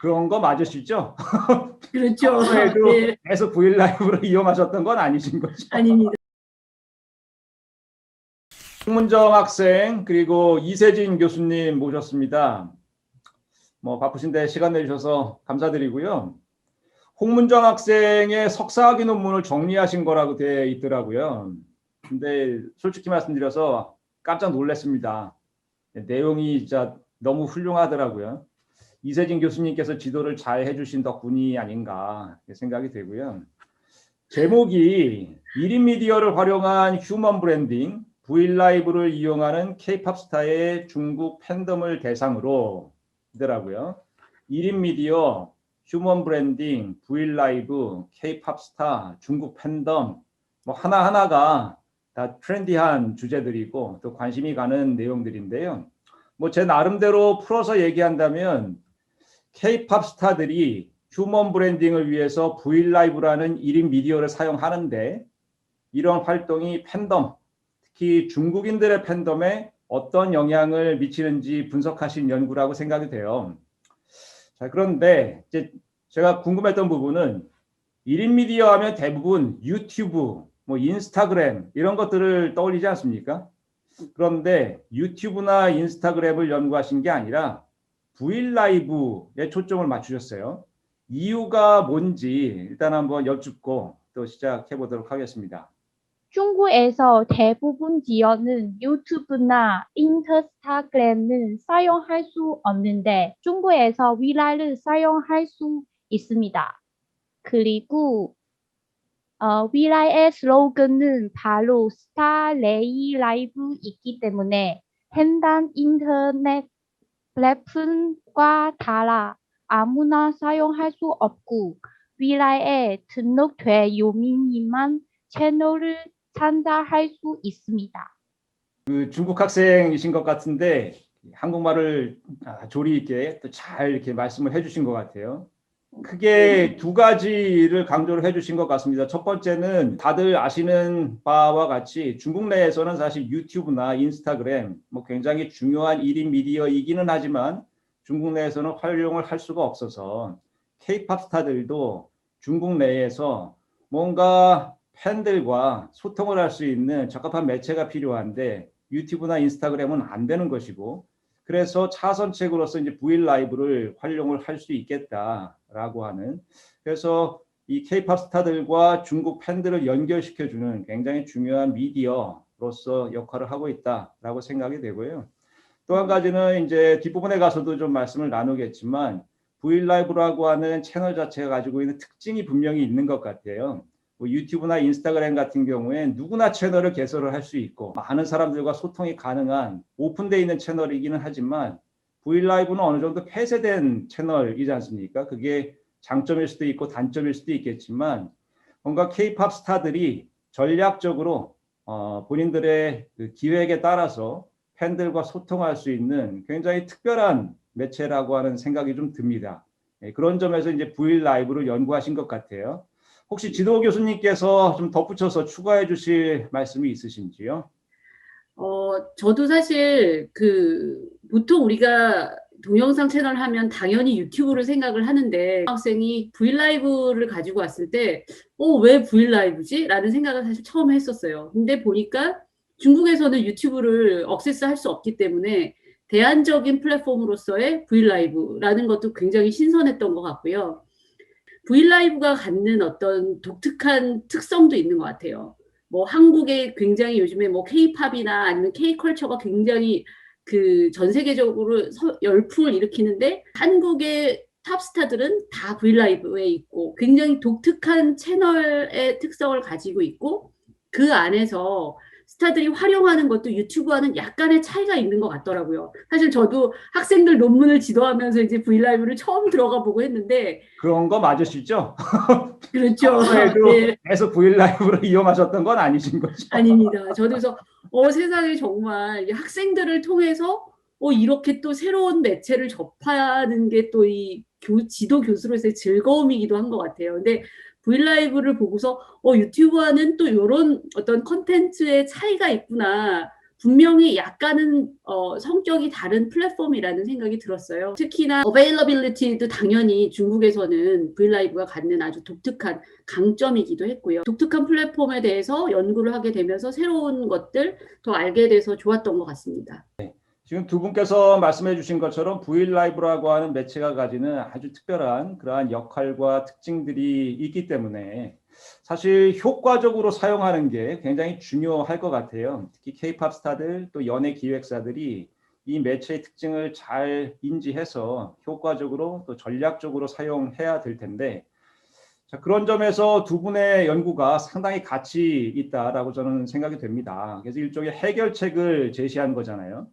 그런 거 맞으시죠? 그렇죠. 평소에도 네. 계속 브이라이브를 이용하셨던 건 아니신 거죠? 아닙니다. 홍문정 학생 그리고 이세진 교수님 모셨습니다. 뭐 바쁘신데 시간 내주셔서 감사드리고요. 홍문정 학생의 석사학위 논문을 정리하신 거라고 되어 있더라고요. 근데 솔직히 말씀드려서 깜짝 놀랐습니다. 내용이 진짜 너무 훌륭하더라고요. 이세진 교수님께서 지도를 잘 해주신 덕분이 아닌가 생각이 되고요. 제목이 1인 미디어를 활용한 휴먼 브랜딩, 브이라이브를 이용하는 K-팝 스타의 중국 팬덤을 대상으로 이더라고요. 1인 미디어, 휴먼 브랜딩, 브이라이브, K-팝 스타, 중국 팬덤 뭐 하나하나가 다 트렌디한 주제들이고 또 관심이 가는 내용들인데요. 뭐 제 나름대로 풀어서 얘기한다면 K-팝 스타들이 휴먼 브랜딩을 위해서 브이라이브라는 1인 미디어를 사용하는데 이런 활동이 팬덤, 특히 중국인들의 팬덤에 어떤 영향을 미치는지 분석하신 연구라고 생각이 돼요. 자, 그런데 이제 제가 궁금했던 부분은 1인 미디어 하면 대부분 유튜브, 뭐 인스타그램 이런 것들을 떠올리지 않습니까? 그런데 유튜브나 인스타그램을 연구하신 게 아니라 브이라이브에 초점을 맞추셨어요. 이유가 뭔지 일단 한번 여쭙고 또 시작해 보도록 하겠습니다. 중국에서 대부분 지역은 유튜브나 인스타그램을 사용할 수 없는데 중국에서 위라이를 사용할 수 있습니다. 그리고 위라이의 슬로건은 바로 스타레이 라이브이기 때문에 hend한 인터넷 플랫폼과 달라 아무나 사용할 수 없고 위라이에 등록된 요민이만 채널을参加할 수 있습니다. 그 중국 학생이신 것 같은데 한국말을 조리 있게 또 잘 이렇게 말씀을 해주신 것 같아요. 크게 두 가지를 강조를 해주신 것 같습니다. 첫 번째는 다들 아시는 바와 같이 중국 내에서는 사실 유튜브나 인스타그램 뭐 굉장히 중요한 1인 미디어이기는 하지만 중국 내에서는 활용을 할 수가 없어서 K-팝 스타들도 중국 내에서 뭔가 팬들과 소통을 할 수 있는 적합한 매체가 필요한데 유튜브나 인스타그램은 안 되는 것이고 그래서 차선책으로서 이제 브이라이브를 활용을 할 수 있겠다라고 하는 그래서 이 K-팝 스타들과 중국 팬들을 연결시켜주는 굉장히 중요한 미디어로서 역할을 하고 있다라고 생각이 되고요. 또 한 가지는 이제 뒷부분에 가서도 좀 말씀을 나누겠지만 브이라이브라고 하는 채널 자체가 가지고 있는 특징이 분명히 있는 것 같아요. 뭐 유튜브나 인스타그램 같은 경우에 누구나 채널을 개설을 할 수 있고 많은 사람들과 소통이 가능한 오픈되어 있는 채널이기는 하지만 브이라이브는 어느 정도 폐쇄된 채널이지 않습니까? 그게 장점일 수도 있고 단점일 수도 있겠지만 뭔가 K-팝 스타들이 전략적으로 본인들의 그 기획에 따라서 팬들과 소통할 수 있는 굉장히 특별한 매체라고 하는 생각이 좀 듭니다. 그런 점에서 이제 브이라이브를 연구하신 것 같아요. 혹시 지도 교수님께서 좀 덧붙여서 추가해 주실 말씀이 있으신지요? 저도 사실 보통 우리가 동영상 채널 하면 당연히 유튜브를 생각을 하는데 학생이 브이라이브를 가지고 왔을 때 왜 브이라이브지? 라는 생각을 사실 처음 했었어요. 근데 보니까 중국에서는 유튜브를 억세스할 수 없기 때문에 대안적인 플랫폼으로서의 브이라이브라는 것도 굉장히 신선했던 것 같고요. 브이라이브가 갖는 어떤 독특한 특성도 있는 것 같아요. 뭐 한국에 굉장히 요즘에 뭐 K-팝이나 아니면 K-컬처가 굉장히 전 세계적으로 열풍을 일으키는데 한국의 탑스타들은 다 브이라이브에 있고 굉장히 독특한 채널의 특성을 가지고 있고 그 안에서 스타들이 활용하는 것도 유튜브와는 약간의 차이가 있는 것 같더라고요. 사실 저도 학생들 논문을 지도하면서 이제 브이라이브를 처음 들어가 보고 했는데 그런 거 맞으시죠? 그렇죠. 평소에도 네. 계속 브이라이브를 이용하셨던 건 아니신 거죠? 아닙니다. 저도 그래서 세상에 정말 학생들을 통해서 이렇게 또 새로운 매체를 접하는 게 또 이 지도 교수로서의 즐거움이기도 한 것 같아요. 근데 브이라이브를 보고서 유튜브와는 또 이런 어떤 컨텐츠의 차이가 있구나. 분명히 약간은 성격이 다른 플랫폼이라는 생각이 들었어요. 특히나 어베일러빌리티도 당연히 중국에서는 브이라이브가 갖는 아주 독특한 강점이기도 했고요. 독특한 플랫폼에 대해서 연구를 하게 되면서 새로운 것들 더 알게 돼서 좋았던 것 같습니다. 지금 두 분께서 말씀해 주신 것처럼 브이라이브라고 하는 매체가 가지는 아주 특별한 그러한 역할과 특징들이 있기 때문에 사실 효과적으로 사용하는 게 굉장히 중요할 것 같아요. 특히 K-팝 스타들 또 연예 기획사들이 이 매체의 특징을 잘 인지해서 효과적으로 또 전략적으로 사용해야 될 텐데, 자, 그런 점에서 두 분의 연구가 상당히 가치 있다라고 저는 생각이 됩니다. 그래서 일종의 해결책을 제시한 거잖아요.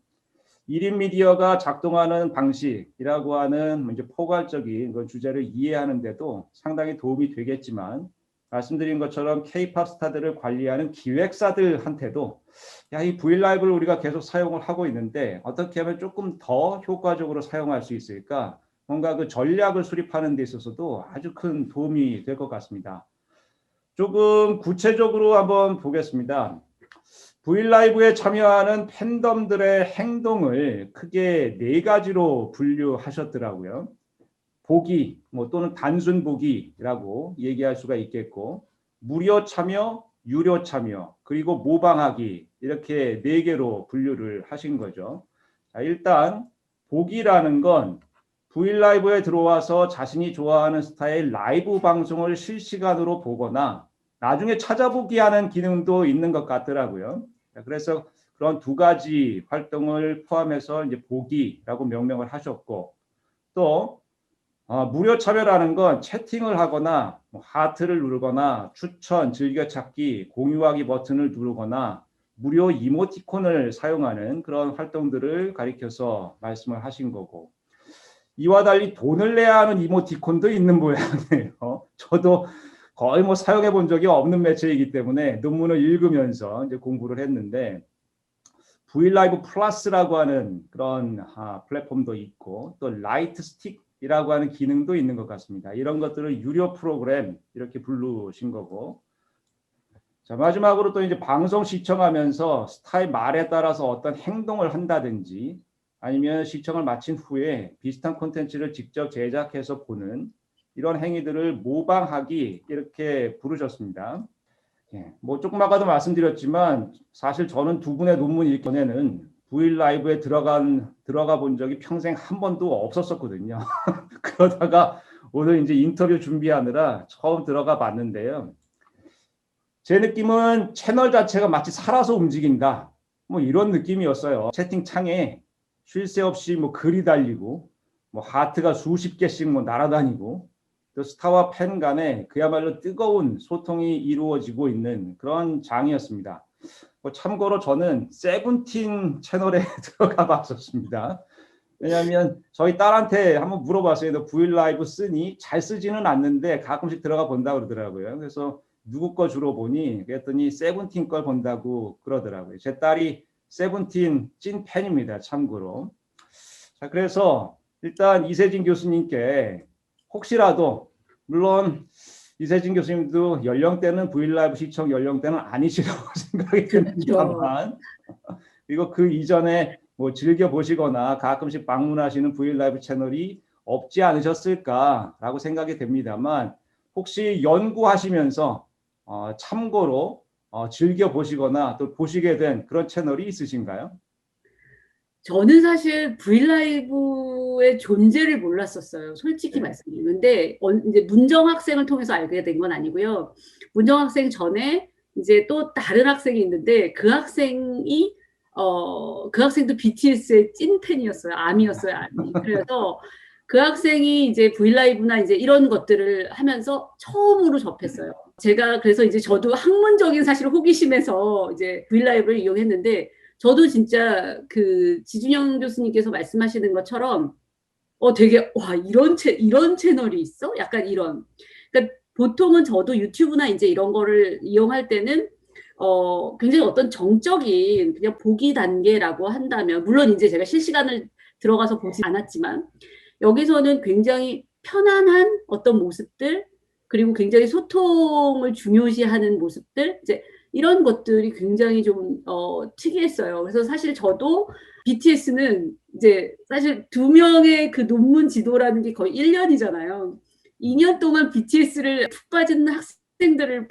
1인 미디어가 작동하는 방식이라고 하는 이제 포괄적인 그 주제를 이해하는데도 상당히 도움이 되겠지만, 말씀드린 것처럼 K-팝 스타들을 관리하는 기획사들한테도 야, 이 브이라이브를 우리가 계속 사용을 하고 있는데 어떻게 하면 조금 더 효과적으로 사용할 수 있을까? 뭔가 그 전략을 수립하는 데 있어서도 아주 큰 도움이 될 것 같습니다. 조금 구체적으로 한번 보겠습니다. 브이라이브에 참여하는 팬덤들의 행동을 크게 네 가지로 분류하셨더라고요. 보기, 또는 단순 보기라고 얘기할 수가 있겠고, 무료 참여, 유료 참여, 그리고 모방하기, 이렇게 네 개로 분류를 하신 거죠. 자, 일단 보기라는 건 브이라이브에 들어와서 자신이 좋아하는 스타의 라이브 방송을 실시간으로 보거나 나중에 찾아보기 하는 기능도 있는 것 같더라고요. 그래서 그런 두 가지 활동을 포함해서 이제 보기라고 명명을 하셨고, 또 무료 참여라는 건 채팅을 하거나 하트를 누르거나 추천, 즐겨찾기, 공유하기 버튼을 누르거나 무료 이모티콘을 사용하는 그런 활동들을 가리켜서 말씀을 하신 거고, 이와 달리 돈을 내야 하는 이모티콘도 있는 모양이에요. 저도 거의 사용해 본 적이 없는 매체이기 때문에 논문을 읽으면서 이제 공부를 했는데, 브이라이브 플러스라고 하는 그런 플랫폼도 있고, 또 라이트 스틱이라고 하는 기능도 있는 것 같습니다. 이런 것들을 유료 프로그램 이렇게 부르신 거고, 자, 마지막으로 또 이제 방송 시청하면서 스타의 말에 따라서 어떤 행동을 한다든지 아니면 시청을 마친 후에 비슷한 콘텐츠를 직접 제작해서 보는 이런 행위들을 모방하기, 이렇게 부르셨습니다. 예, 조금 아까도 말씀드렸지만 사실 저는 두 분의 논문 읽기 전에는 브이라이브에 들어가 본 적이 평생 한 번도 없었거든요. 그러다가 오늘 이제 인터뷰 준비하느라 처음 들어가 봤는데요. 제 느낌은 채널 자체가 마치 살아서 움직인다, 이런 느낌이었어요. 채팅창에 쉴 새 없이 글이 달리고 하트가 수십 개씩 날아다니고, 또 스타와 팬 간에 그야말로 뜨거운 소통이 이루어지고 있는 그런 장이었습니다. 참고로 저는 세븐틴 채널에 들어가 봤었습니다. 왜냐하면 저희 딸한테 한번 물어봤어요. 너 브이라이브 쓰니? 잘 쓰지는 않는데 가끔씩 들어가 본다고 그러더라고요. 그래서 누구 거 주로 보니? 그랬더니 세븐틴 걸 본다고 그러더라고요. 제 딸이 세븐틴 찐 팬입니다, 참고로. 자, 그래서 일단 이세진 교수님께 혹시라도, 물론 이세진 교수님도 연령대는 브이라이브 시청 연령대는 아니시라고 생각이 듭니다만, 그리고 그 이전에 즐겨보시거나 가끔씩 방문하시는 브이라이브 채널이 없지 않으셨을까라고 생각이 됩니다만, 혹시 연구하시면서 참고로 즐겨보시거나 또 보시게 된 그런 채널이 있으신가요? 저는 사실 브이라이브의 존재를 몰랐었어요. 솔직히 말씀드리는데, 이제 문정 학생을 통해서 알게 된 건 아니고요. 문정 학생 전에 이제 또 다른 학생이 있는데, 그 학생도 BTS의 찐 팬이었어요. 아미였어요, 아미. 그래서 그 학생이 이제 브이라이브나 이제 이런 것들을 하면서 처음으로 접했어요. 제가 그래서 이제 저도 학문적인 사실 호기심에서 이제 브이라이브를 이용했는데, 저도 진짜 그 지준영 교수님께서 말씀하시는 것처럼 되게 와, 이런 채널이 있어? 약간 이런. 그러니까 보통은 저도 유튜브나 이제 이런 거를 이용할 때는 굉장히 어떤 정적인 그냥 보기 단계라고 한다면, 물론 이제 제가 실시간을 들어가서 보지 않았지만, 여기서는 굉장히 편안한 어떤 모습들, 그리고 굉장히 소통을 중요시하는 모습들, 이제 이런 것들이 굉장히 좀 특이했어요. 그래서 사실 저도 BTS는 이제 사실 두 명의 그 논문 지도라는 게 거의 1년이잖아요. 2년 동안 BTS를 푹 빠진 학생들을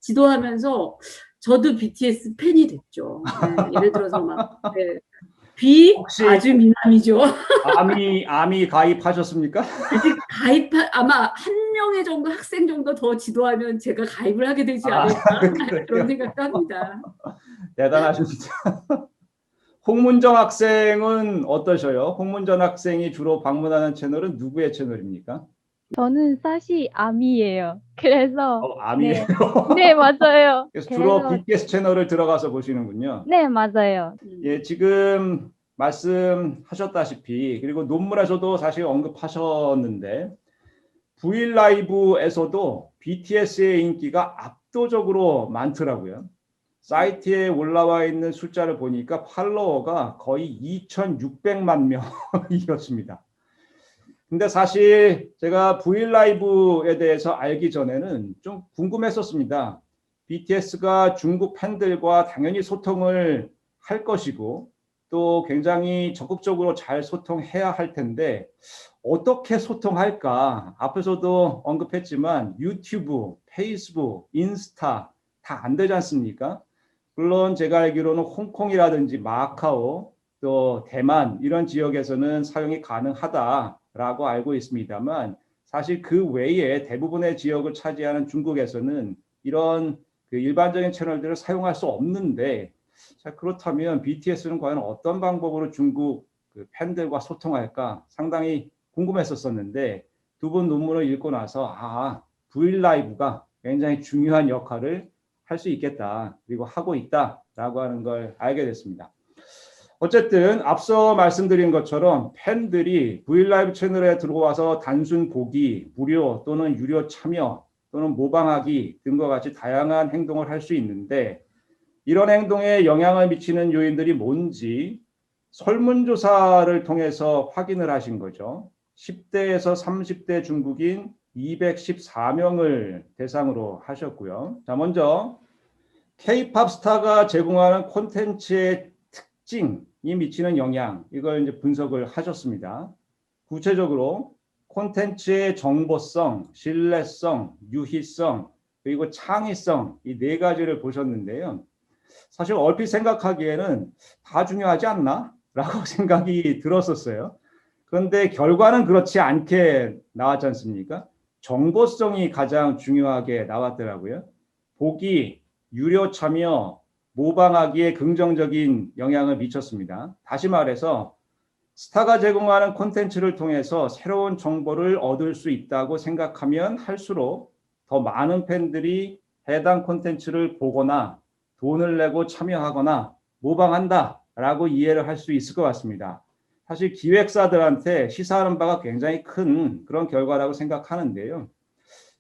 지도하면서 저도 BTS 팬이 됐죠. 네, 예를 들어서 막 네, 혹시 아주 미남이죠. 아미 가입하셨습니까? 아직 아마 한 명의 정도 학생 정도 더 지도하면 제가 가입을 하게 되지 아, 않을까 그래요? 그런 생각도 합니다. 대단하십니다. 홍문정 학생은 어떠셔요? 홍문정 학생이 주로 방문하는 채널은 누구의 채널입니까? 저는 사실 암이에요. 그래서 아미예요. 네, 네 맞아요. 그래서 주로 그래서 BTS 채널을 들어가서 보시는군요. 네 맞아요. 예, 지금 말씀하셨다시피 그리고 논문에서도 사실 언급하셨는데 브이라이브에서도 BTS의 인기가 압도적으로 많더라고요. 사이트에 올라와 있는 숫자를 보니까 팔로워가 거의 2,600만 명이었습니다. 근데 사실 제가 브이라이브에 대해서 알기 전에는 좀 궁금했었습니다. BTS가 중국 팬들과 당연히 소통을 할 것이고 또 굉장히 적극적으로 잘 소통해야 할 텐데 어떻게 소통할까? 앞에서도 언급했지만 유튜브, 페이스북, 인스타 다 안 되지 않습니까? 물론 제가 알기로는 홍콩이라든지 마카오 또 대만 이런 지역에서는 사용이 가능하다라고 알고 있습니다만 사실 그 외에 대부분의 지역을 차지하는 중국에서는 이런 그 일반적인 채널들을 사용할 수 없는데 자, 그렇다면 BTS는 과연 어떤 방법으로 중국 그 팬들과 소통할까 상당히 궁금했었는데 두 분 논문을 읽고 나서 브이라이브가 굉장히 중요한 역할을 할 수 있겠다 그리고 하고 있다라고 하는 걸 알게 됐습니다. 어쨌든 앞서 말씀드린 것처럼 팬들이 브이라이브 채널에 들어와서 단순 보기, 무료 또는 유료 참여 또는 모방하기 등과 같이 다양한 행동을 할 수 있는데 이런 행동에 영향을 미치는 요인들이 뭔지 설문조사를 통해서 확인을 하신 거죠. 10대에서 30대 중국인 214명을 대상으로 하셨고요. 자, 먼저 K-팝 스타가 제공하는 콘텐츠의 특징이 미치는 영향, 이걸 이제 분석을 하셨습니다. 구체적으로 콘텐츠의 정보성, 신뢰성, 유희성, 그리고 창의성 이 네 가지를 보셨는데요. 사실 얼핏 생각하기에는 다 중요하지 않나? 라고 생각이 들었었어요. 그런데 결과는 그렇지 않게 나왔지 않습니까? 정보성이 가장 중요하게 나왔더라고요. 보기, 유료 참여, 모방하기에 긍정적인 영향을 미쳤습니다. 다시 말해서 스타가 제공하는 콘텐츠를 통해서 새로운 정보를 얻을 수 있다고 생각하면 할수록 더 많은 팬들이 해당 콘텐츠를 보거나 돈을 내고 참여하거나 모방한다라고 이해를 할 수 있을 것 같습니다. 사실 기획사들한테 시사하는 바가 굉장히 큰 그런 결과라고 생각하는데요.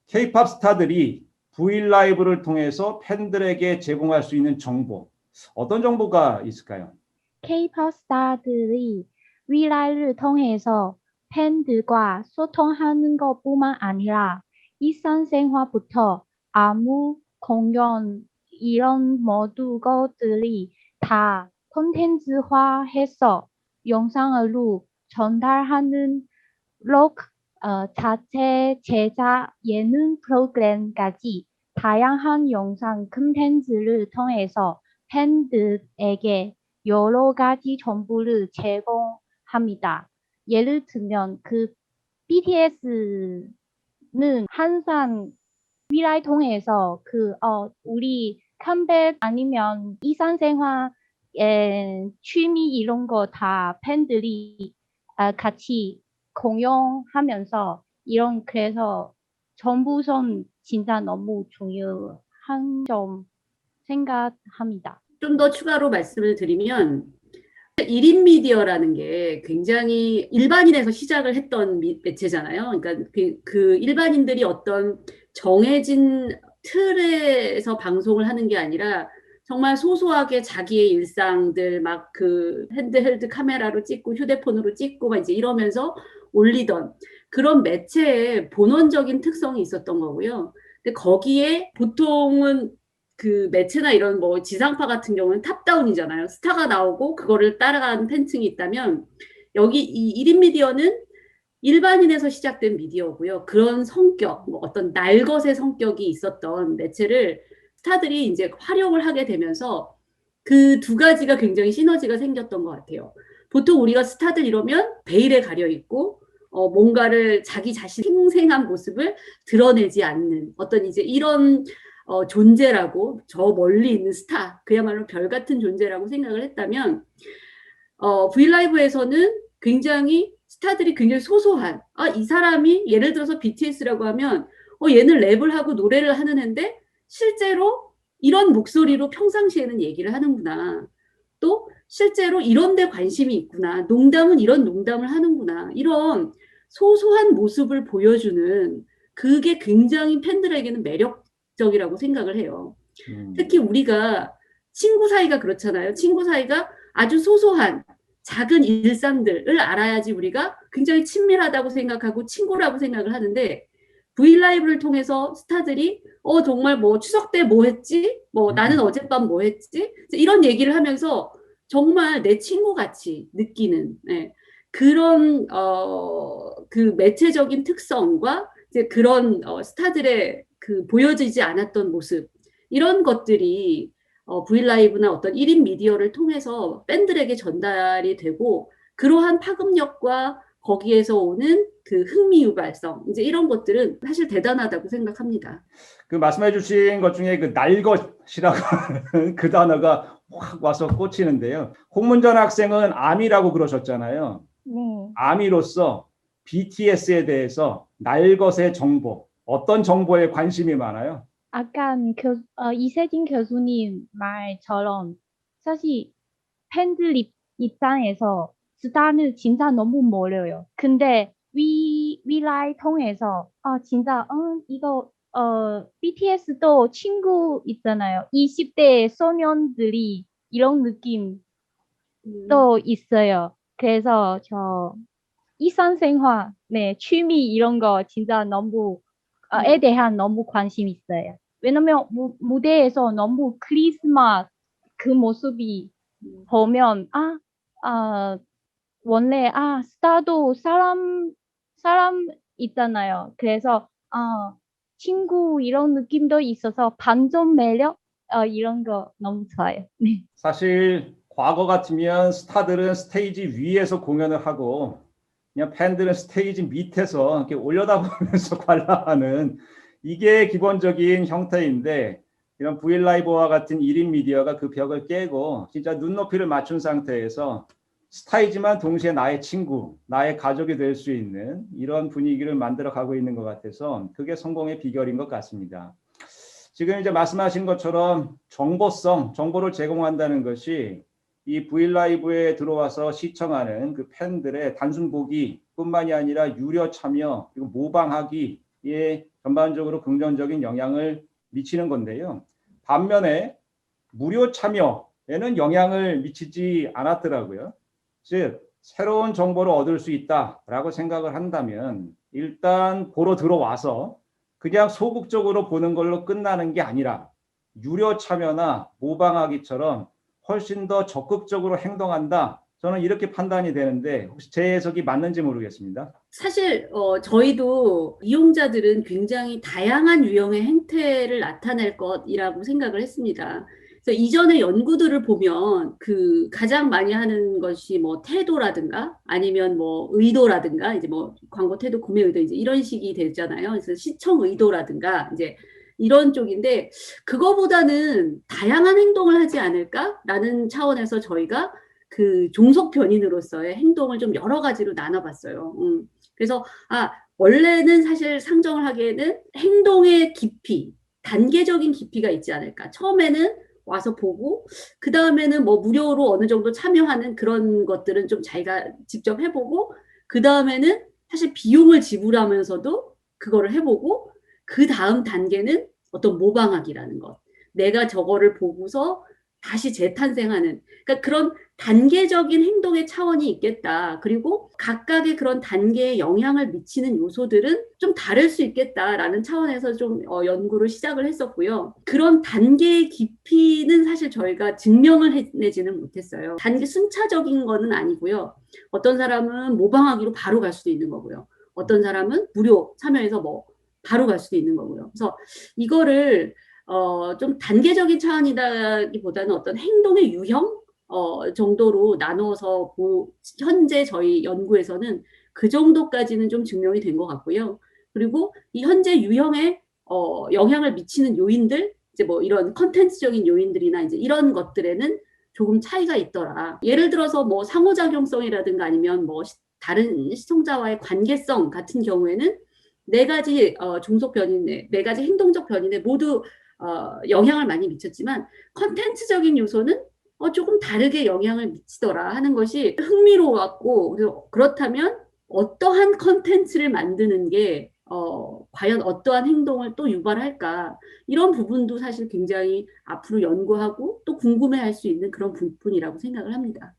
K-팝 스타들이 브이라이브를 통해서 팬들에게 제공할 수 있는 정보, 어떤 정보가 있을까요? K-pop 스타들이 위라이를 통해서 팬들과 소통하는 것뿐만 아니라 일상생활부터 안무, 공연 이런 모든 것들이 다 콘텐츠화해서 영상으로 전달하는 록 자체 제작 예능 프로그램까지 다양한 영상 콘텐츠를 통해서 팬들에게 여러 가지 정보를 제공합니다. 예를 들면 그 BTS는 항상 미라이 통해서 우리 컴백 아니면 일상생활 취미 이런 거 다 팬들이 같이 공유하면서 이런 그래서 정보선 진짜 너무 중요한 점 생각합니다. 좀 더 추가로 말씀을 드리면 1인 미디어라는 게 굉장히 일반인에서 시작을 했던 매체잖아요. 그러니까 그 일반인들이 어떤 정해진 틀에서 방송을 하는 게 아니라 정말 소소하게 자기의 일상들 막 그 핸드헬드 카메라로 찍고 휴대폰으로 찍고 막 이제 이러면서 올리던 그런 매체의 본원적인 특성이 있었던 거고요. 근데 거기에 보통은 그 매체나 이런 뭐 지상파 같은 경우는 탑다운이잖아요. 스타가 나오고 그거를 따라가는 팬층이 있다면 여기 이 1인 미디어는 일반인에서 시작된 미디어고요. 그런 성격, 뭐 어떤 날것의 성격이 있었던 매체를 스타들이 이제 활용을 하게 되면서 그 두 가지가 굉장히 시너지가 생겼던 것 같아요. 보통 우리가 스타들 이러면 베일에 가려 있고 뭔가를 자기 자신 생생한 모습을 드러내지 않는 어떤 이제 이런 존재라고 저 멀리 있는 스타 그야말로 별 같은 존재라고 생각을 했다면 브이라이브에서는 굉장히 스타들이 굉장히 소소한 이 사람이 예를 들어서 BTS라고 하면 얘는 랩을 하고 노래를 하는 애인데 실제로 이런 목소리로 평상시에는 얘기를 하는구나. 또 실제로 이런 데 관심이 있구나. 농담은 이런 농담을 하는구나. 이런 소소한 모습을 보여주는 그게 굉장히 팬들에게는 매력적이라고 생각을 해요. 특히 우리가 친구 사이가 그렇잖아요. 친구 사이가 아주 소소한 작은 일상들을 알아야지 우리가 굉장히 친밀하다고 생각하고 친구라고 생각을 하는데 브이라이브를 통해서 스타들이 정말 뭐 추석 때 뭐 했지? 뭐 나는 어젯밤 뭐 했지? 이런 얘기를 하면서 정말 내 친구같이 느끼는 그런 그 매체적인 특성과 이제 그런 스타들의 그 보여지지 않았던 모습 이런 것들이 브이라이브나 어떤 1인 미디어를 통해서 팬들에게 전달이 되고 그러한 파급력과 거기에서 오는 그 흥미 유발성 이제 이런 것들은 사실 대단하다고 생각합니다. 그 말씀해 주신 것 중에 그 날것이라고 하는 그 단어가 확 와서 꽂히는데요. 홍문전 학생은 아미라고 그러셨잖아요. 네. 아미로서 BTS에 대해서 날것의 정보, 어떤 정보에 관심이 많아요? 약간 이세진 교수님 말처럼 사실 팬들 입장에서 스타는 진짜 너무 멀어요. 근데 위라이 통해서 진짜 이거 BTS도 친구 있잖아요. 20대 소년들이 이런 느낌도 있어요. 그래서 저 일상생활, 네, 취미 이런 거 진짜 너무 에 대한 너무 관심 있어요. 왜냐면 무대에서 너무 크리스마스 그 모습이 보면 원래 스타도 사람 있잖아요. 그래서 친구 이런 느낌도 있어서 반전 매력 이런 거 너무 좋아요. 네. 사실 과거 같으면 스타들은 스테이지 위에서 공연을 하고 그냥 팬들은 스테이지 밑에서 이렇게 올려다보면서 관람하는 이게 기본적인 형태인데 이런 브이라이브와 같은 1인 미디어가 그 벽을 깨고 진짜 눈높이를 맞춘 상태에서 스타이지만 동시에 나의 친구, 나의 가족이 될 수 있는 이런 분위기를 만들어 가고 있는 것 같아서 그게 성공의 비결인 것 같습니다. 지금 이제 말씀하신 것처럼 정보를 제공한다는 것이 이 브이라이브에 들어와서 시청하는 그 팬들의 단순 보기뿐만이 아니라 유료 참여 그리고 모방하기에 전반적으로 긍정적인 영향을 미치는 건데요. 반면에 무료 참여에는 영향을 미치지 않았더라고요. 즉 새로운 정보를 얻을 수 있다라고 생각을 한다면 일단 보러 들어와서 그냥 소극적으로 보는 걸로 끝나는 게 아니라 유료 참여나 모방하기처럼 훨씬 더 적극적으로 행동한다. 저는 이렇게 판단이 되는데 혹시 제 해석이 맞는지 모르겠습니다. 사실 저희도 이용자들은 굉장히 다양한 유형의 행태를 나타낼 것이라고 생각을 했습니다. 그래서 이전의 연구들을 보면 그 가장 많이 하는 것이 뭐 태도라든가 아니면 뭐 의도라든가 이제 뭐 광고 태도, 구매 의도 이제 이런 식이 되잖아요. 그래서 시청 의도라든가 이제 이런 쪽인데 그거보다는 다양한 행동을 하지 않을까라는 차원에서 저희가 그 종속 변인으로서의 행동을 좀 여러 가지로 나눠봤어요. 그래서 원래는 사실 상정을 하기에는 행동의 깊이, 단계적인 깊이가 있지 않을까. 처음에는 와서 보고 그 다음에는 뭐 무료로 어느 정도 참여하는 그런 것들은 좀 자기가 직접 해보고 그 다음에는 사실 비용을 지불하면서도 그거를 해보고 그 다음 단계는 어떤 모방하기라는 것. 내가 저거를 보고서 다시 재탄생하는, 그러니까 그런 단계적인 행동의 차원이 있겠다. 그리고 각각의 그런 단계에 영향을 미치는 요소들은 좀 다를 수 있겠다라는 차원에서 좀 연구를 시작을 했었고요. 그런 단계의 깊이는 사실 저희가 증명을 해내지는 못했어요. 단계 순차적인 거는 아니고요. 어떤 사람은 모방하기로 바로 갈 수도 있는 거고요. 어떤 사람은 무료 참여해서 뭐 바로 갈 수도 있는 거고요. 그래서 이거를 좀 단계적인 차원이다기보다는 어떤 행동의 유형 정도로 나누어서 현재 저희 연구에서는 그 정도까지는 좀 증명이 된 것 같고요. 그리고 이 현재 유형에 영향을 미치는 요인들, 이제 뭐 이런 컨텐츠적인 요인들이나 이제 이런 것들에는 조금 차이가 있더라. 예를 들어서 뭐 상호작용성이라든가 아니면 뭐 다른 시청자와의 관계성 같은 경우에는 네 가지 종속 변이네, 네 가지 행동적 변이네 모두 영향을 많이 미쳤지만 컨텐츠적인 요소는 조금 다르게 영향을 미치더라 하는 것이 흥미로웠고, 그렇다면 어떠한 컨텐츠를 만드는 게 과연 어떠한 행동을 또 유발할까, 이런 부분도 사실 굉장히 앞으로 연구하고 또 궁금해할 수 있는 그런 부분이라고 생각을 합니다.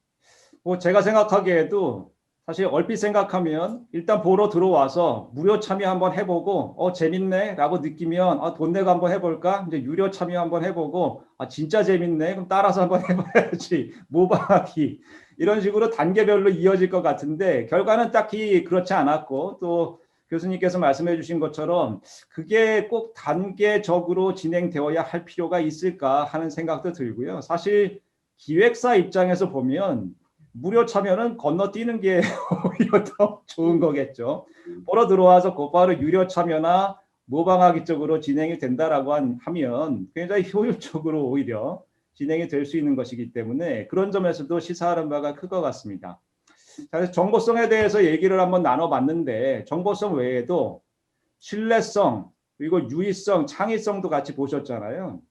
뭐 제가 생각하기에도 사실 얼핏 생각하면 일단 보러 들어와서 무료 참여 한번 해보고 재밌네 라고 느끼면 돈 내고 한번 해볼까, 이제 유료 참여 한번 해보고 진짜 재밌네 그럼 따라서 한번 해봐야지 모방하기, 이런 식으로 단계별로 이어질 것 같은데 결과는 딱히 그렇지 않았고, 또 교수님께서 말씀해 주신 것처럼 그게 꼭 단계적으로 진행되어야 할 필요가 있을까 하는 생각도 들고요. 사실 기획사 입장에서 보면 무료 참여는 건너뛰는 게 오히려 더 좋은 거겠죠. 보러 들어와서 곧바로 유료 참여나 모방하기 쪽으로 진행이 된다라고 하면 굉장히 효율적으로 오히려 진행이 될 수 있는 것이기 때문에 그런 점에서도 시사하는 바가 클 것 같습니다. 그래서 정보성에 대해서 얘기를 한번 나눠봤는데 정보성 외에도 신뢰성, 그리고 유의성, 창의성도 같이 보셨잖아요.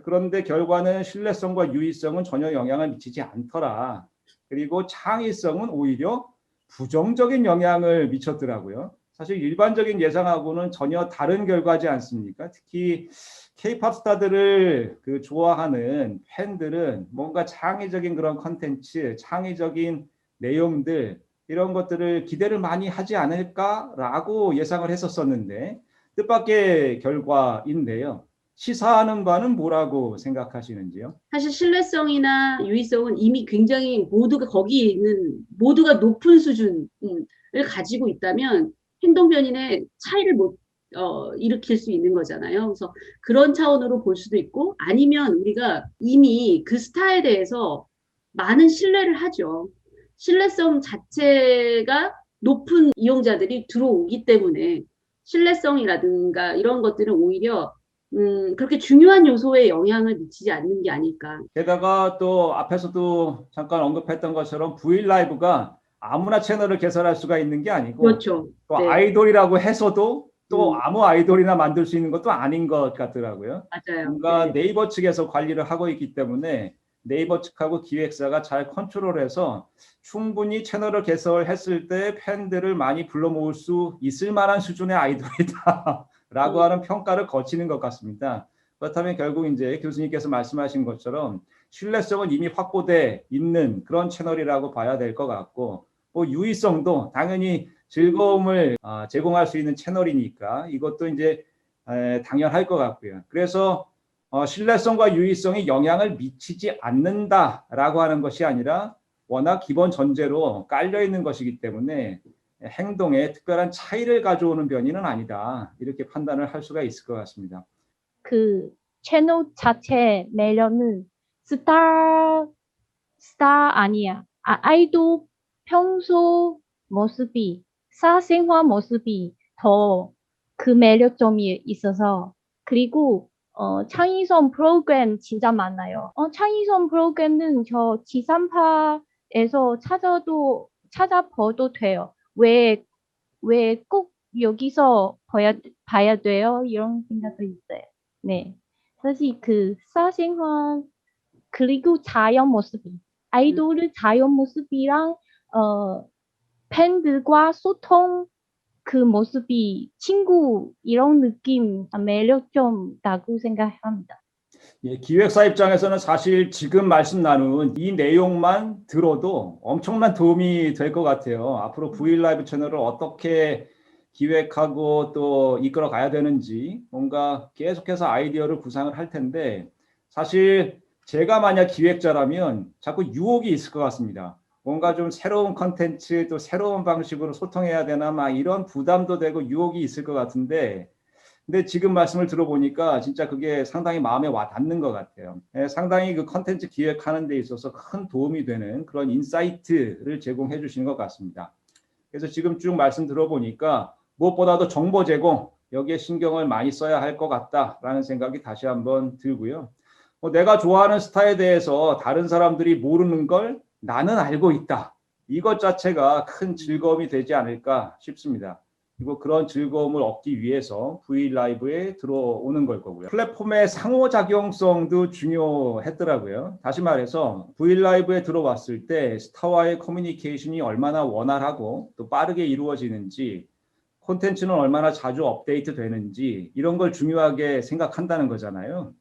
그런데 결과는 신뢰성과 유의성은 전혀 영향을 미치지 않더라. 그리고 창의성은 오히려 부정적인 영향을 미쳤더라고요. 사실 일반적인 예상하고는 전혀 다른 결과지 않습니까? 특히 K-팝 스타들을 좋아하는 팬들은 뭔가 창의적인 그런 컨텐츠, 창의적인 내용들, 이런 것들을 기대를 많이 하지 않을까라고 예상을 했었었는데 뜻밖의 결과인데요. 시사하는 바는 뭐라고 생각하시는지요? 사실 신뢰성이나 유의성은 이미 굉장히 모두가 거기에 있는, 모두가 높은 수준을 가지고 있다면 행동 변인의 차이를 못 일으킬 수 있는 거잖아요. 그래서 그런 차원으로 볼 수도 있고, 아니면 우리가 이미 그 스타에 대해서 많은 신뢰를 하죠. 신뢰성 자체가 높은 이용자들이 들어오기 때문에 신뢰성이라든가 이런 것들은 오히려 그렇게 중요한 요소에 영향을 미치지 않는 게 아닐까. 게다가 또 앞에서도 잠깐 언급했던 것처럼 V 라이브가 아무나 채널을 개설할 수가 있는 게 아니고 그렇죠. 또 네. 아이돌이라고 해서도 또 음. 아무 아이돌이나 만들 수 있는 것도 아닌 것 같더라고요. 맞아요. 뭔가 네. 네이버 측에서 관리를 하고 있기 때문에 네이버 측하고 기획사가 잘 컨트롤해서 충분히 채널을 개설했을 때 팬들을 많이 불러 모을 수 있을 만한 수준의 아이돌이다라고 하는 평가를 거치는 것 같습니다. 그렇다면 결국 이제 교수님께서 말씀하신 것처럼 신뢰성은 이미 확보돼 있는 그런 채널이라고 봐야 될 것 같고, 뭐 유의성도 당연히 즐거움을 제공할 수 있는 채널이니까 이것도 이제 당연할 것 같고요. 그래서 신뢰성과 유의성이 영향을 미치지 않는다라고 하는 것이 아니라 워낙 기본 전제로 깔려 있는 것이기 때문에 행동에 특별한 차이를 가져오는 변이는 아니다, 이렇게 판단을 할 수가 있을 것 같습니다. 그 채널 자체 매력은 스타 아니야. 아이돌 평소 모습이, 사생활 모습이 더 그 매력점이 있어서, 그리고 창의성 프로그램 진짜 많아요. 창의성 프로그램은 저 지상파에서 찾아봐도 돼요. 왜 꼭 여기서 봐야 돼요? 이런 생각도 있어요. 네. 사실 그 사생활, 그리고 자연 모습이, 아이돌의 자연 모습이랑 팬들과 소통, 그 모습이 친구 이런 느낌 매력점이라고 생각합니다. 예, 기획사 입장에서는 사실 지금 말씀 나눈 이 내용만 들어도 엄청난 도움이 될 것 같아요. 앞으로 V라이브 채널을 어떻게 기획하고 또 이끌어 가야 되는지 뭔가 계속해서 아이디어를 구상을 할 텐데 사실 제가 만약 기획자라면 자꾸 유혹이 있을 것 같습니다. 뭔가 좀 새로운 컨텐츠 또 새로운 방식으로 소통해야 되나 막 이런 부담도 되고 유혹이 있을 것 같은데 근데 지금 말씀을 들어보니까 진짜 그게 상당히 마음에 와 닿는 것 같아요. 예, 상당히 그 컨텐츠 기획하는 데 있어서 큰 도움이 되는 그런 인사이트를 제공해 주시는 것 같습니다. 그래서 지금 쭉 말씀 들어보니까 무엇보다도 정보 제공, 여기에 신경을 많이 써야 할 것 같다라는 생각이 다시 한번 들고요. 내가 좋아하는 스타에 대해서 다른 사람들이 모르는 걸 나는 알고 있다. 이것 자체가 큰 즐거움이 되지 않을까 싶습니다. 그리고 그런 즐거움을 얻기 위해서 V라이브에 들어오는 걸 거고요. 플랫폼의 상호작용성도 중요했더라고요. 다시 말해서 V라이브에 들어왔을 때 스타와의 커뮤니케이션이 얼마나 원활하고 또 빠르게 이루어지는지 콘텐츠는 얼마나 자주 업데이트 되는지 이런 걸 중요하게 생각한다는 거잖아요.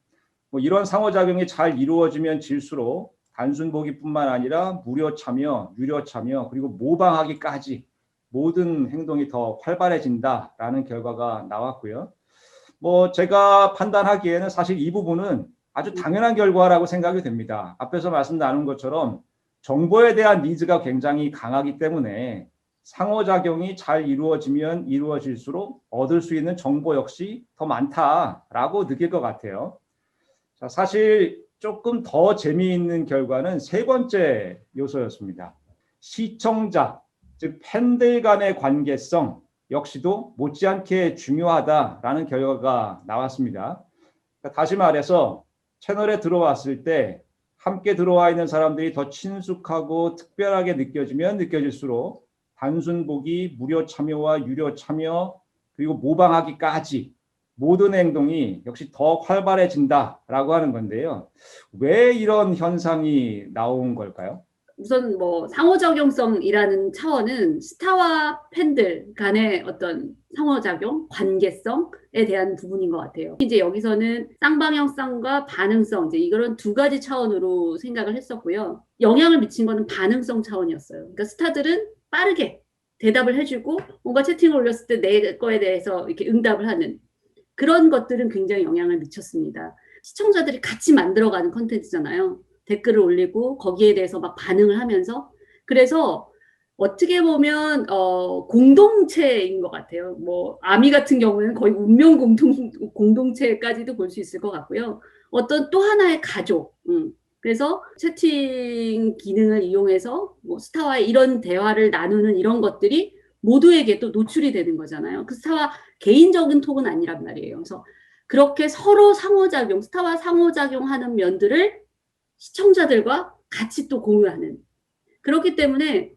뭐 이런 상호작용이 잘 이루어지면 질수록 단순 보기뿐만 아니라 무료 참여, 유료 참여 그리고 모방하기까지 모든 행동이 더 활발해진다라는 결과가 나왔고요. 뭐 제가 판단하기에는 사실 이 부분은 아주 당연한 결과라고 생각이 됩니다. 앞에서 말씀 나눈 것처럼 정보에 대한 니즈가 굉장히 강하기 때문에 상호작용이 잘 이루어지면 이루어질수록 얻을 수 있는 정보 역시 더 많다라고 느낄 것 같아요. 자, 사실 조금 더 재미있는 결과는 세 번째 요소였습니다. 시청자, 즉 팬들 간의 관계성 역시도 못지않게 중요하다라는 결과가 나왔습니다. 그러니까 다시 말해서 채널에 들어왔을 때 함께 들어와 있는 사람들이 더 친숙하고 특별하게 느껴지면 느껴질수록 단순 보기, 무료 참여와 유료 참여 그리고 모방하기까지 모든 행동이 역시 더 활발해진다라고 하는 건데요. 왜 이런 현상이 나온 걸까요? 우선 뭐 상호작용성이라는 차원은 스타와 팬들 간의 어떤 상호작용, 관계성에 대한 부분인 것 같아요. 이제 여기서는 쌍방향성과 반응성, 이제 이런 두 가지 차원으로 생각을 했었고요. 영향을 미친 거는 반응성 차원이었어요. 그러니까 스타들은 빠르게 대답을 해주고 뭔가 채팅을 올렸을 때 내 거에 대해서 이렇게 응답을 하는 그런 것들은 굉장히 영향을 미쳤습니다. 시청자들이 같이 만들어가는 컨텐츠잖아요. 댓글을 올리고 거기에 대해서 막 반응을 하면서 그래서 어떻게 보면 공동체인 것 같아요. 뭐 아미 같은 경우는 거의 운명 공동체까지도 볼 수 있을 것 같고요. 어떤 또 하나의 가족. 그래서 채팅 기능을 이용해서 뭐 스타와의 이런 대화를 나누는 이런 것들이 모두에게 또 노출이 되는 거잖아요. 그 스타와 개인적인 톡은 아니란 말이에요. 그래서 그렇게 서로 상호작용, 스타와 상호작용하는 면들을 시청자들과 같이 또 공유하는. 그렇기 때문에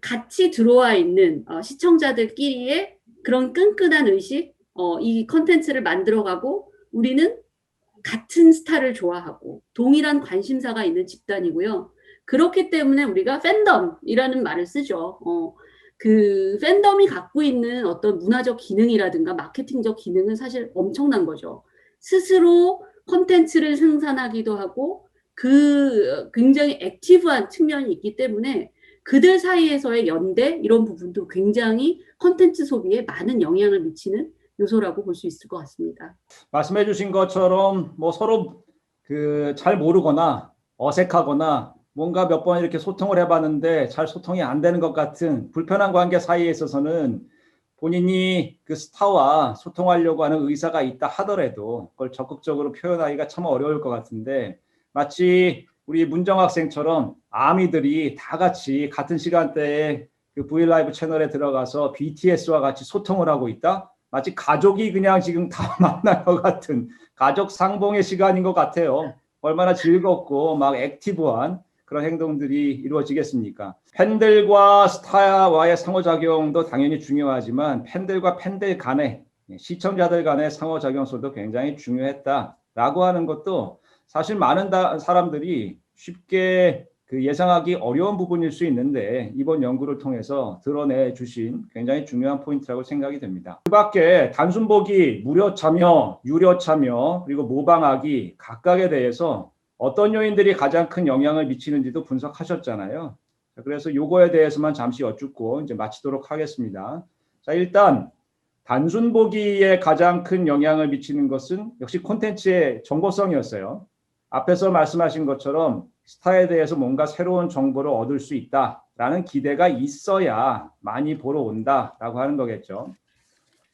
같이 들어와 있는 시청자들끼리의 그런 끈끈한 의식, 이 컨텐츠를 만들어가고 우리는 같은 스타를 좋아하고 동일한 관심사가 있는 집단이고요. 그렇기 때문에 우리가 팬덤이라는 말을 쓰죠. 그 팬덤이 갖고 있는 어떤 문화적 기능이라든가 마케팅적 기능은 사실 엄청난 거죠. 스스로 콘텐츠를 생산하기도 하고 그 굉장히 액티브한 측면이 있기 때문에 그들 사이에서의 연대 이런 부분도 굉장히 콘텐츠 소비에 많은 영향을 미치는 요소라고 볼 수 있을 것 같습니다. 말씀해 주신 것처럼 뭐 서로 그 잘 모르거나 어색하거나 뭔가 몇 번 이렇게 소통을 해봤는데 잘 소통이 안 되는 것 같은 불편한 관계 사이에 있어서는 본인이 그 스타와 소통하려고 하는 의사가 있다 하더라도 그걸 적극적으로 표현하기가 참 어려울 것 같은데 마치 우리 문정 학생처럼 아미들이 다 같이 같은 시간대에 그 V라이브 채널에 들어가서 BTS와 같이 소통을 하고 있다? 마치 가족이 그냥 지금 다 만난 것 같은 가족 상봉의 시간인 것 같아요. 얼마나 즐겁고 막 액티브한 그런 행동들이 이루어지겠습니까? 팬들과 스타와의 상호작용도 당연히 중요하지만 팬들과 팬들 간의 시청자들 간의 상호작용성도 굉장히 중요했다라고 하는 것도 사실 많은 사람들이 쉽게 그 예상하기 어려운 부분일 수 있는데 이번 연구를 통해서 드러내 주신 굉장히 중요한 포인트라고 생각이 됩니다. 그 밖에 단순 보기, 무료 참여, 유료 참여, 그리고 모방하기 각각에 대해서 어떤 요인들이 가장 큰 영향을 미치는지도 분석하셨잖아요. 그래서 요거에 대해서만 잠시 여쭙고 이제 마치도록 하겠습니다. 자, 일단 단순 보기에 가장 큰 영향을 미치는 것은 역시 콘텐츠의 정보성이었어요. 앞에서 말씀하신 것처럼 스타에 대해서 뭔가 새로운 정보를 얻을 수 있다라는 기대가 있어야 많이 보러 온다라고 하는 거겠죠.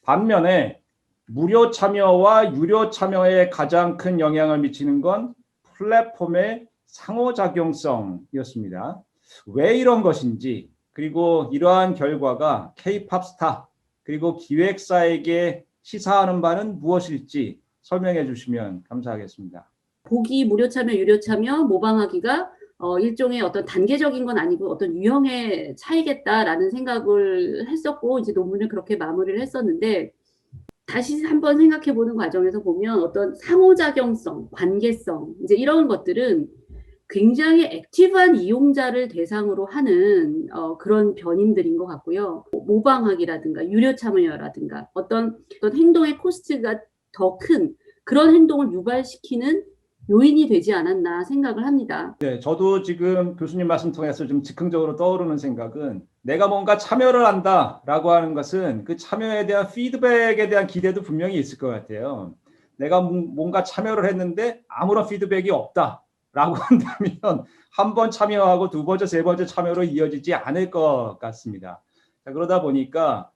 반면에 무료 참여와 유료 참여에 가장 큰 영향을 미치는 건 플랫폼의 상호작용성이었습니다. 왜 이런 것인지, 그리고 이러한 결과가 K-팝 스타 그리고 기획사에게 시사하는 바는 무엇일지 설명해 주시면 감사하겠습니다. 보기, 무료 참여, 유료 참여, 모방하기가 일종의 어떤 단계적인 건 아니고 어떤 유형의 차이겠다라는 생각을 했었고 이제 논문을 그렇게 마무리를 했었는데 다시 한번 생각해 보는 과정에서 보면 어떤 상호작용성, 관계성 이제 이런 것들은 굉장히 액티브한 이용자를 대상으로 하는 그런 변인들인 것 같고요. 모방하기라든가 유료 참여라든가 어떤 행동의 코스트가 더 큰 그런 행동을 유발시키는 요인이 되지 않았나 생각을 합니다. 네, 저도 지금 교수님 말씀 통해서 좀 즉흥적으로 떠오르는 생각은 내가 뭔가 참여를 한다라고 하는 것은 그 참여에 대한 피드백에 대한 기대도 분명히 있을 것 같아요. 내가 뭔가 참여를 했는데 아무런 피드백이 없다라고 한다면 한 번 참여하고 두 번째, 세 번째 참여로 이어지지 않을 것 같습니다. 자, 그러다 보니까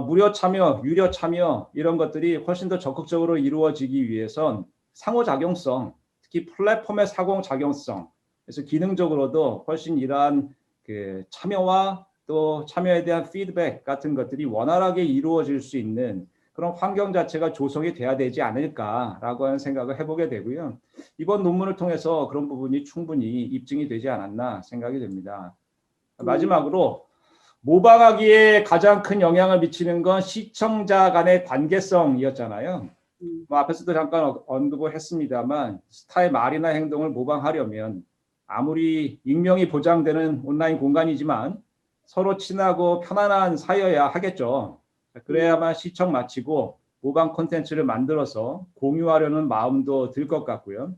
무료 참여, 유료 참여 이런 것들이 훨씬 더 적극적으로 이루어지기 위해선 상호작용성, 특히 플랫폼의 상호작용성, 그래서 기능적으로도 훨씬 이러한 그 참여와 또 참여에 대한 피드백 같은 것들이 원활하게 이루어질 수 있는 그런 환경 자체가 조성이 돼야 되지 않을까라고 하는 생각을 해보게 되고요. 이번 논문을 통해서 그런 부분이 충분히 입증이 되지 않았나 생각이 됩니다. 마지막으로 모방하기에 가장 큰 영향을 미치는 건 시청자 간의 관계성이었잖아요. 앞에서도 잠깐 언급을 했습니다만 스타의 말이나 행동을 모방하려면 아무리 익명이 보장되는 온라인 공간이지만 서로 친하고 편안한 사이여야 하겠죠. 그래야만 시청 마치고 모방 콘텐츠를 만들어서 공유하려는 마음도 들 것 같고요.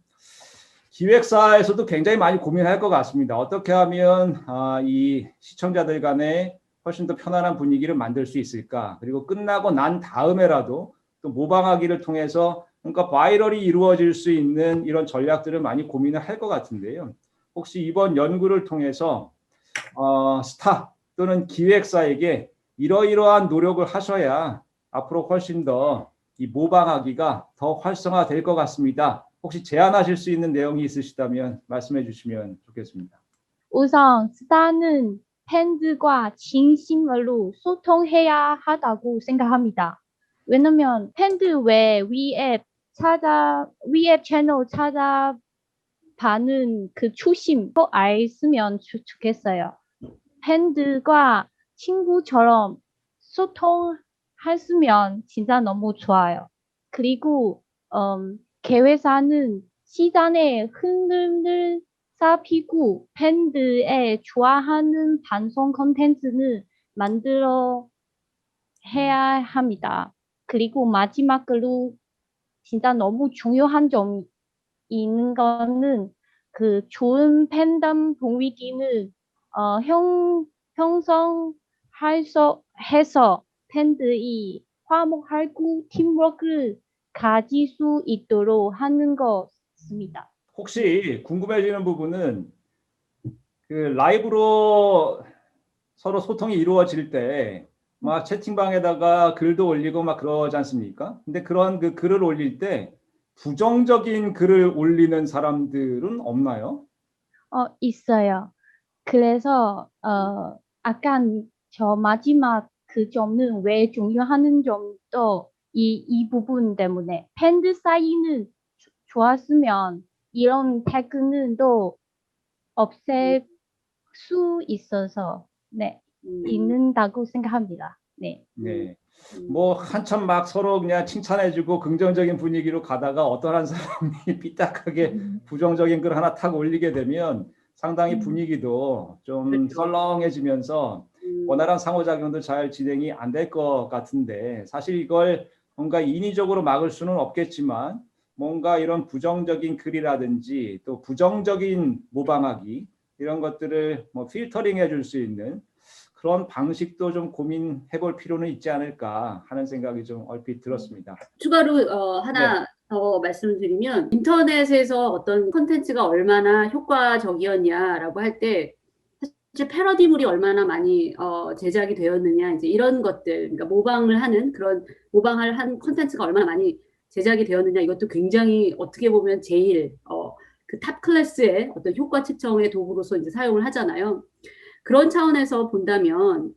기획사에서도 굉장히 많이 고민할 것 같습니다. 어떻게 하면 이 시청자들 간에 훨씬 더 편안한 분위기를 만들 수 있을까? 그리고 끝나고 난 다음에라도 또 모방하기를 통해서 뭔가 바이럴이 이루어질 수 있는 이런 전략들을 많이 고민을 할 것 같은데요. 혹시 이번 연구를 통해서 스타 또는 기획사에게 이러이러한 노력을 하셔야 앞으로 훨씬 더 이 모방하기가 더 활성화될 것 같습니다. 혹시 제안하실 수 있는 내용이 있으시다면 말씀해 주시면 좋겠습니다. 우선 스타는 팬들과 진심으로 소통해야 하다고 생각합니다. 왜냐면 팬들 외 위앱 채널 찾아봐는 그 초심 꼭 알았으면 좋겠어요. 팬들과 친구처럼 소통했으면 진짜 너무 좋아요. 그리고 개회사는 시장의 흐름을 살피고 팬들의 좋아하는 방송 콘텐츠를 만들어 해야 합니다. 그리고 마지막으로 진짜 너무 중요한 점이 있는 거는 그 좋은 팬덤 분위기는 형성해서 팬들이 화목하고 팀워크를 가질 수 있도록 하는 것입니다. 혹시 궁금해지는 부분은 그 라이브로 서로 소통이 이루어질 때 막 채팅방에다가 글도 올리고 막 그러지 않습니까? 근데 그런 그 글을 올릴 때 부정적인 글을 올리는 사람들은 없나요? 있어요. 그래서 약간 저 마지막 그 점은 왜 중요하는 점도 이 부분 때문에 팬들 사이는 좋았으면 이런 태그는 또 없앨 수 있어서 네 있는다고 생각합니다. 네. 네. 뭐 한참 막 서로 그냥 칭찬해주고 긍정적인 분위기로 가다가 어떤 한 사람이 삐딱하게 부정적인 글 하나 탁 올리게 되면 상당히 분위기도 좀 그렇죠. 썰렁해지면서 원활한 상호작용도 잘 진행이 안 될 것 같은데 사실 이걸 뭔가 인위적으로 막을 수는 없겠지만 뭔가 이런 부정적인 글이라든지 또 부정적인 모방하기 이런 것들을 뭐 필터링해 줄 수 있는 그런 방식도 좀 고민해 볼 필요는 있지 않을까 하는 생각이 좀 얼핏 들었습니다. 추가로 네. 하나 더 말씀을 드리면 인터넷에서 어떤 콘텐츠가 얼마나 효과적이었냐라고 할 때 사실 패러디물이 얼마나 많이 제작이 되었느냐 이제 이런 것들 그러니까 모방을 하는 그런 모방을 한 콘텐츠가 얼마나 많이 제작이 되었느냐 이것도 굉장히 어떻게 보면 제일 그 탑 클래스의 어떤 효과 측정의 도구로서 이제 사용을 하잖아요. 그런 차원에서 본다면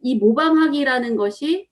이 모방하기라는 것이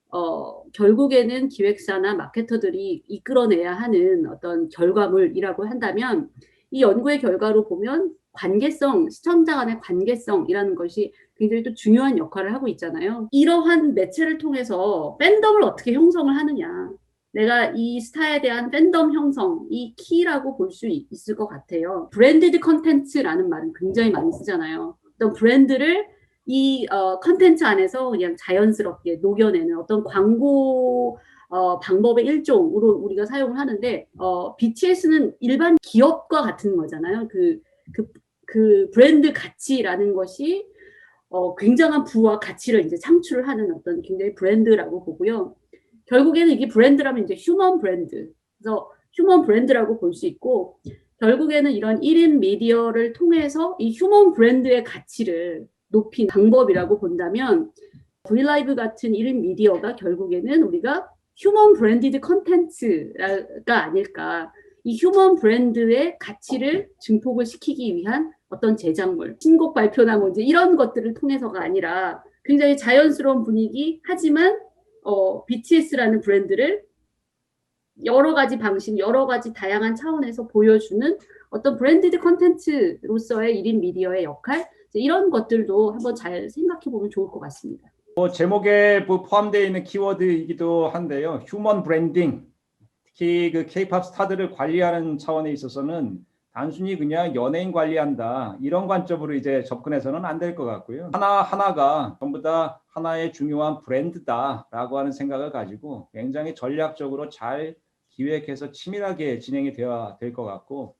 결국에는 기획사나 마케터들이 이끌어내야 하는 어떤 결과물이라고 한다면 이 연구의 결과로 보면 관계성, 시청자 간의 관계성이라는 것이 굉장히 또 중요한 역할을 하고 있잖아요. 이러한 매체를 통해서 팬덤을 어떻게 형성을 하느냐. 내가 이 스타에 대한 팬덤 형성, 이 키라고 볼 수 있을 것 같아요. 브랜디드 컨텐츠라는 말은 굉장히 많이 쓰잖아요. 어떤 브랜드를 이 컨텐츠 안에서 그냥 자연스럽게 녹여내는 어떤 광고 방법의 일종으로 우리가 사용을 하는데 BTS는 일반 기업과 같은 거잖아요. 그 브랜드 가치라는 것이 굉장한 부와 가치를 이제 창출을 하는 어떤 굉장히 브랜드라고 보고요. 결국에는 이게 브랜드라면 이제 휴먼 브랜드. 그래서 휴먼 브랜드라고 볼 수 있고 결국에는 이런 1인 미디어를 통해서 이 휴먼 브랜드의 가치를 높인 방법이라고 본다면 V라이브 같은 1인 미디어가 결국에는 우리가 휴먼 브랜디드 컨텐츠가 아닐까. 이 휴먼 브랜드의 가치를 증폭을 시키기 위한 어떤 제작물, 신곡 발표나 뭐 이제 이런 것들을 통해서가 아니라 굉장히 자연스러운 분위기 하지만 BTS라는 브랜드를 여러 가지 방식, 여러 가지 다양한 차원에서 보여주는 어떤 브랜디드 컨텐츠로서의 1인 미디어의 역할 이런 것들도 한번 잘 생각해 보면 좋을 것 같습니다. 제목에 포함되어 있는 키워드이기도 한데요. 휴먼 브랜딩, 특히 그 K-팝 스타들을 관리하는 차원에 있어서는 단순히 그냥 연예인 관리한다 이런 관점으로 이제 접근해서는 안 될 것 같고요. 하나하나가 전부 다 하나의 중요한 브랜드다라고 하는 생각을 가지고 굉장히 전략적으로 잘 기획해서 치밀하게 진행이 되어야 될 것 같고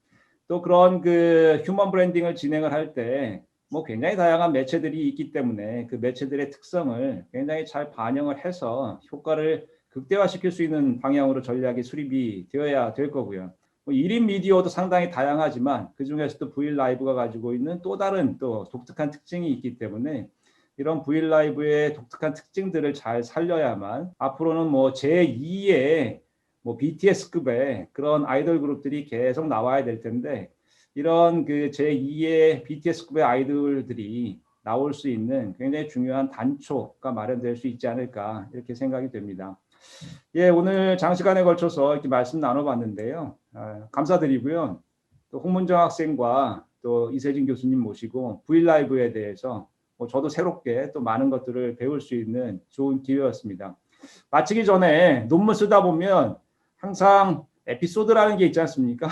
또 그런 그 휴먼 브랜딩을 진행을 할 때 뭐 굉장히 다양한 매체들이 있기 때문에 그 매체들의 특성을 굉장히 잘 반영을 해서 효과를 극대화시킬 수 있는 방향으로 전략이 수립이 되어야 될 거고요. 1인 미디어도 상당히 다양하지만 그중에서도 V라이브가 가지고 있는 또 다른 또 독특한 특징이 있기 때문에 이런 V라이브의 독특한 특징들을 잘 살려야만 앞으로는 뭐 제2의 뭐 BTS급의 그런 아이돌 그룹들이 계속 나와야 될 텐데 이런 그 제2의 BTS급의 아이돌들이 나올 수 있는 굉장히 중요한 단초가 마련될 수 있지 않을까 이렇게 생각이 됩니다. 예, 오늘 장시간에 걸쳐서 이렇게 말씀 나눠봤는데요. 감사드리고요. 또 홍문정 학생과 또 이세진 교수님 모시고 V라이브에 대해서 저도 새롭게 또 많은 것들을 배울 수 있는 좋은 기회였습니다. 마치기 전에 논문 쓰다 보면 항상 에피소드라는 게 있지 않습니까?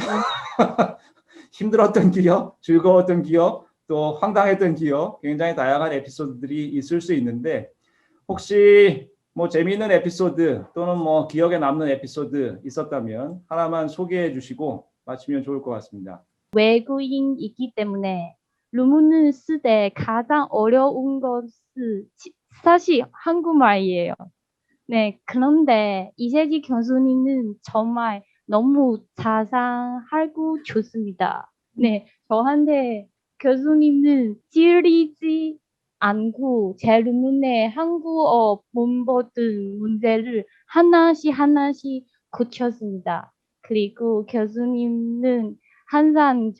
힘들었던 기억, 즐거웠던 기억, 또 황당했던 기억, 굉장히 다양한 에피소드들이 있을 수 있는데 혹시 뭐 재미있는 에피소드 또는 뭐 기억에 남는 에피소드 있었다면 하나만 소개해 주시고 마치면 좋을 것 같습니다. 외국인이기 때문에 논문을 쓸 때 가장 어려운 것은 사실 한국말이에요. 네, 그런데 이세지 교수님은 정말 너무 자상하고 좋습니다. 네, 저한테 교수님은 찔리지 않고 제 논문에 한국어 본보던 문제를 하나씩 고쳤습니다. 그리고 교수님은 항상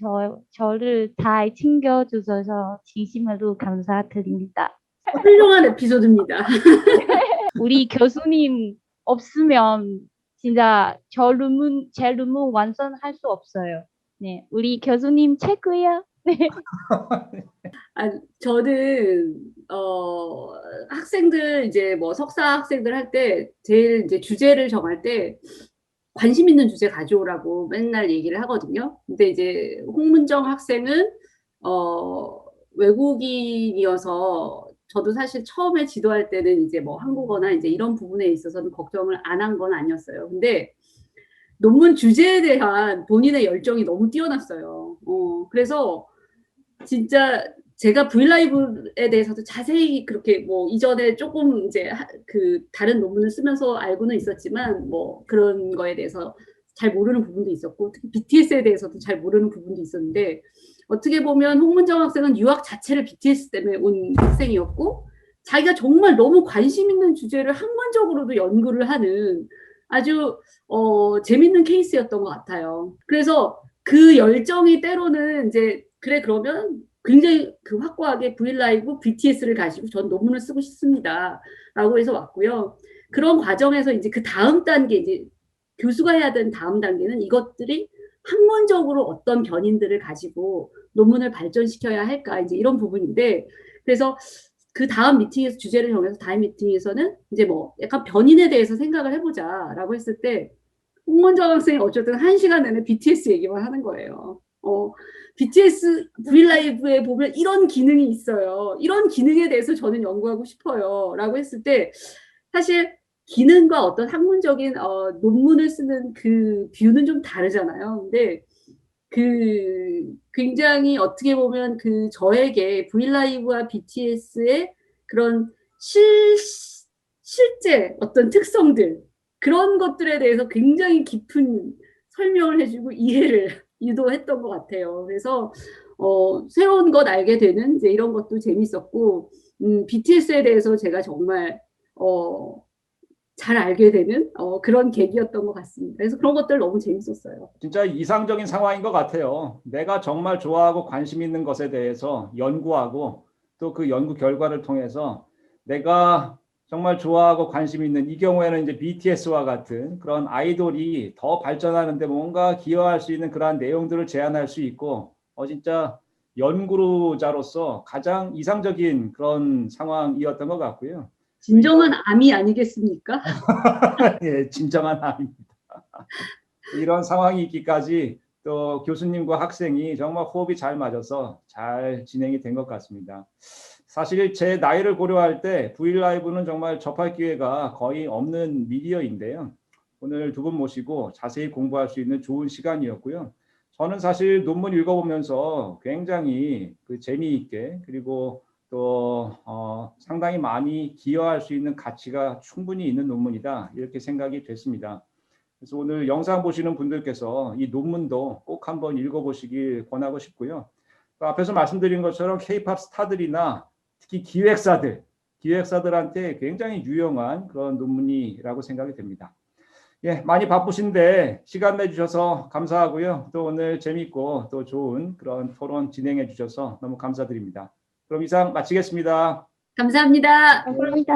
저를 잘 챙겨주셔서 진심으로 감사드립니다. 훌륭한 에피소드입니다. 우리 교수님 없으면 진짜 제 논문 완성할 수 없어요. 네, 우리 교수님 최고야. 네. 저는 학생들 이제 뭐 석사 학생들 할 때 제일 이제 주제를 정할 때 관심 있는 주제 가져오라고 맨날 얘기를 하거든요. 근데 이제 홍문정 학생은 외국인이어서 저도 사실 처음에 지도할 때는 이제 뭐 한국어나 이제 이런 부분에 있어서는 걱정을 안 한 건 아니었어요. 근데 논문 주제에 대한 본인의 열정이 너무 뛰어났어요. 그래서 진짜 제가 브이라이브에 대해서도 자세히 그렇게 뭐 이전에 조금 이제 그 다른 논문을 쓰면서 알고는 있었지만 뭐 그런 거에 대해서 잘 모르는 부분도 있었고 특히 BTS에 대해서도 잘 모르는 부분도 있었는데 어떻게 보면 홍문정 학생은 유학 자체를 BTS 때문에 온 학생이었고 자기가 정말 너무 관심 있는 주제를 학문적으로도 연구를 하는 아주 재밌는 케이스였던 것 같아요. 그래서 그 열정이 때로는 이제 그래 그러면 굉장히 그 확고하게 브이라이브 BTS를 가지고 전 논문을 쓰고 싶습니다. 라고 해서 왔고요. 그런 과정에서 이제 그 다음 단계 이제 교수가 해야 되는 다음 단계는 이것들이 학문적으로 어떤 변인들을 가지고 논문을 발전시켜야 할까 이제 이런 부분인데 그래서 그 다음 미팅에서 주제를 정해서 다음 미팅에서는 이제 뭐 약간 변인에 대해서 생각을 해보자라고 했을 때 홍문정 학생이 어쨌든 1시간 내내 BTS 얘기만 하는 거예요. BTS 브이라이브에 보면 이런 기능이 있어요. 이런 기능에 대해서 저는 연구하고 싶어요. 라고 했을 때 사실 기능과 어떤 학문적인 논문을 쓰는 그 뷰는 좀 다르잖아요. 근데 그 굉장히 어떻게 보면 그 저에게 브이라이브와 BTS의 그런 실제 어떤 특성들 그런 것들에 대해서 굉장히 깊은 설명을 해주고 이해를 유도했던 것 같아요. 그래서 새로운 것 알게 되는 이제 이런 것도 재밌었고 BTS에 대해서 제가 정말 잘 알게 되는 그런 계기였던 것 같습니다. 그래서 그런 것들 너무 재밌었어요. 진짜 이상적인 상황인 것 같아요. 내가 정말 좋아하고 관심 있는 것에 대해서 연구하고 또 그 연구 결과를 통해서 내가 정말 좋아하고 관심 있는 이 경우에는 이제 BTS와 같은 그런 아이돌이 더 발전하는데 뭔가 기여할 수 있는 그러한 내용들을 제안할 수 있고 진짜 연구자로서 가장 이상적인 그런 상황이었던 것 같고요. 진정한 암이 아니겠습니까? 예, 진정한 아입니다. 이런 상황이 있기까지 또 교수님과 학생이 정말 호흡이 잘 맞아서 잘 진행이 된 것 같습니다. 사실 제 나이를 고려할 때 브이라이브는 정말 접할 기회가 거의 없는 미디어인데요. 오늘 두 분 모시고 자세히 공부할 수 있는 좋은 시간이었고요. 저는 사실 논문 읽어보면서 굉장히 재미있게 그리고 또 상당히 많이 기여할 수 있는 가치가 충분히 있는 논문이다 이렇게 생각이 됐습니다. 그래서 오늘 영상 보시는 분들께서 이 논문도 꼭 한번 읽어보시길 권하고 싶고요. 앞에서 말씀드린 것처럼 K-팝 스타들이나 특히 기획사들한테 굉장히 유용한 그런 논문이라고 생각이 됩니다. 예, 많이 바쁘신데 시간 내주셔서 감사하고요. 또 오늘 재밌고 또 좋은 그런 토론 진행해 주셔서 너무 감사드립니다. 그럼 이상 마치겠습니다. 감사합니다. 감사합니다.